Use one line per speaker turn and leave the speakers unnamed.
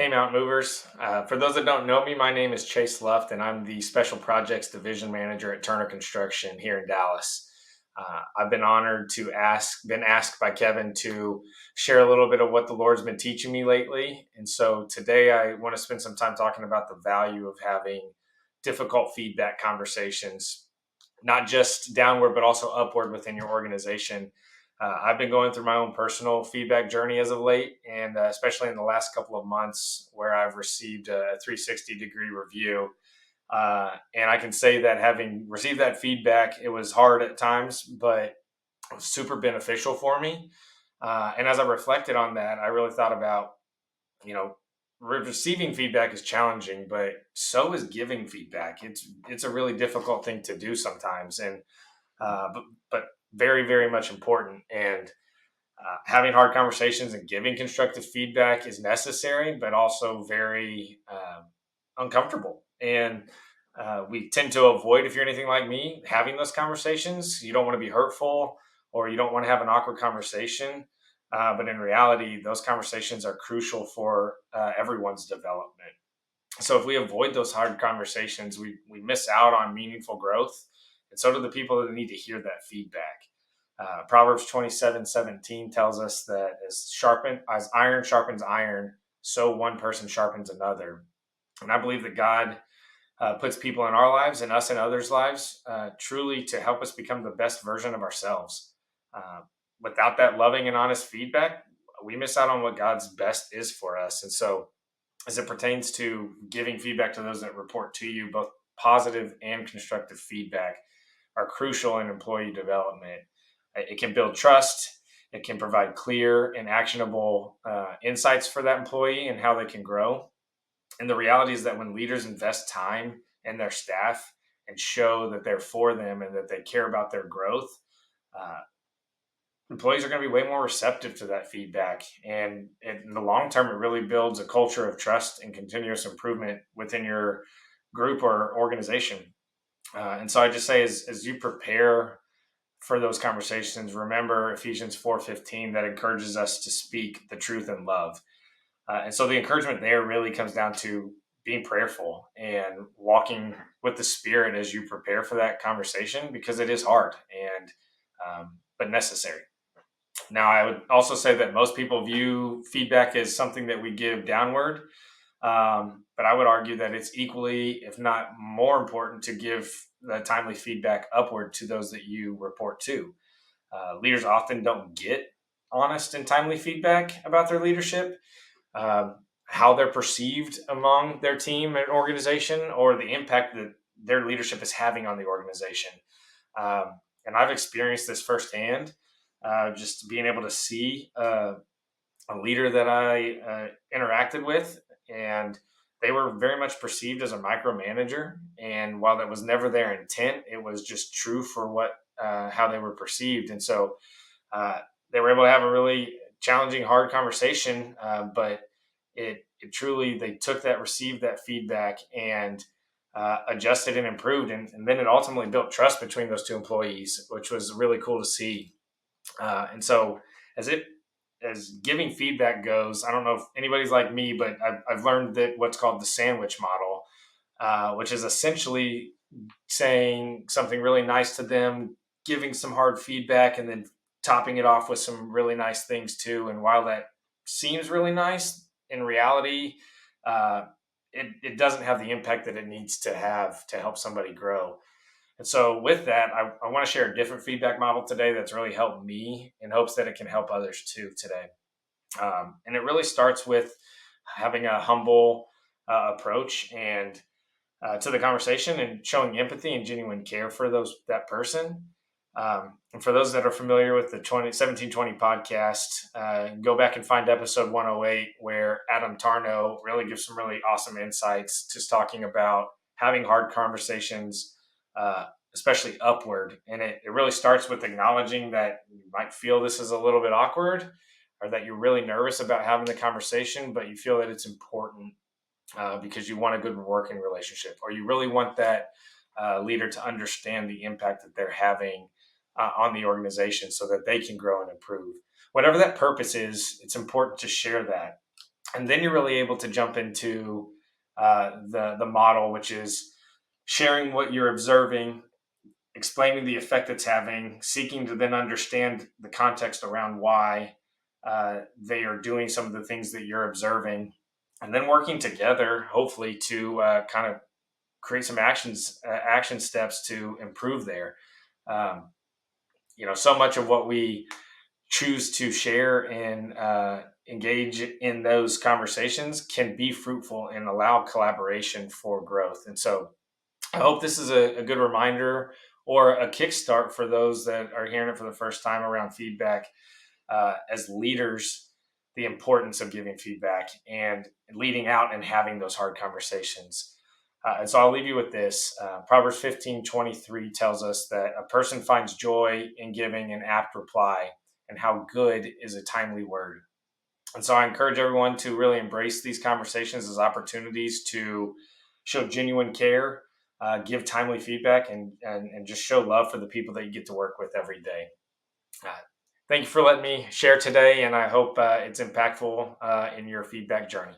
Hey, Mount Movers. For those that don't know me, my name is Chase Luft, and I'm the Special Projects Division Manager at Turner Construction here in Dallas. I've been honored to been asked by Kevin to share a little bit of what the Lord's been teaching me lately. And so today I want to spend some time talking about the value of having difficult feedback conversations, not just downward, but also upward within your organization. I've been going through my own personal feedback journey as of late, and especially in the last couple of months where I've received a 360-degree review. And I can say that having received that feedback, it was hard at times, but it was super beneficial for me. And as I reflected on that, I really thought about, you know, receiving feedback is challenging, but so is giving feedback. It's a really difficult thing to do sometimes, and but very very much important. And having hard conversations and giving constructive feedback is necessary, but also very uncomfortable. And we tend to avoid, if you're anything like me, having those conversations. You don't want to be hurtful, or you don't want to have an awkward conversation. But in reality, those conversations are crucial for everyone's development. So if we avoid those hard conversations, we miss out on meaningful growth. And so do the people that need to hear that feedback. Proverbs 27:17 tells us that as iron sharpens iron, so one person sharpens another. And I believe that God puts people in our lives and us in others' lives truly to help us become the best version of ourselves. Uh, Without that loving and honest feedback, we miss out on what God's best is for us. And so, as it pertains to giving feedback to those that report to you, both positive and constructive feedback are crucial in employee development. It can build trust. It can provide clear and actionable insights for that employee and how they can grow. And the reality is that when leaders invest time in their staff and show that they're for them and that they care about their growth, uh, employees are going to be way more receptive to that feedback. And in the long term, it really builds a culture of trust and continuous improvement within your group or organization. And so I just say, as you prepare for those conversations, remember Ephesians 4:15 that encourages us to speak the truth in love. And so the encouragement there really comes down to being prayerful and walking with the Spirit as you prepare for that conversation, because it is hard and but necessary. Now, I would also say that most people view feedback as something that we give downward, but I would argue that it's equally, if not more important, to give the timely feedback upward to those that you report to. Leaders often don't get honest and timely feedback about their leadership, how they're perceived among their team and organization, or the impact that their leadership is having on the organization. And I've experienced this firsthand, just being able to see a leader that I interacted with, and they were very much perceived as a micromanager. And while that was never their intent, it was just true for what how they were perceived. And so uh, they were able to have a really challenging, hard conversation, but it truly, they took that, received that feedback, and adjusted and improved, and then it ultimately built trust between those two employees, which was really cool to see. And so, as it as giving feedback goes, I don't know if anybody's like me, but I've learned that what's called the sandwich model, which is essentially saying something really nice to them, giving some hard feedback, and then topping it off with some really nice things too. And while that seems really nice, in reality, uh, it doesn't have the impact that it needs to have to help somebody grow. And so, with that, I want to share a different feedback model today that's really helped me, in hopes that it can help others too today. And it really starts with having a humble approach and to the conversation, and showing empathy and genuine care for that person. And for those that are familiar with the 1720 podcast, go back and find episode 108, where Adam Tarnow really gives some really awesome insights, just talking about having hard conversations, uh, especially upward. And it really starts with acknowledging that you might feel this is a little bit awkward, or that you're really nervous about having the conversation, but you feel that it's important because you want a good working relationship, or you really want that leader to understand the impact that they're having on the organization so that they can grow and improve. Whatever that purpose is, it's important to share that. And then you're really able to jump into the model, which is sharing what you're observing, explaining the effect it's having, seeking to then understand the context around why they are doing some of the things that you're observing, and then working together, hopefully, to kind of create some action steps to improve there. Um, so much of what we choose to share and engage in those conversations can be fruitful and allow collaboration for growth. And so I hope this is a good reminder or a kickstart for those that are hearing it for the first time around feedback. As leaders, the importance of giving feedback and leading out and having those hard conversations. And so I'll leave you with this. Proverbs 15:23 tells us that a person finds joy in giving an apt reply, and how good is a timely word. And so I encourage everyone to really embrace these conversations as opportunities to show genuine care, give timely feedback, and just show love for the people that you get to work with every day. Uh, Thank you for letting me share today, and I hope it's impactful in your feedback journey.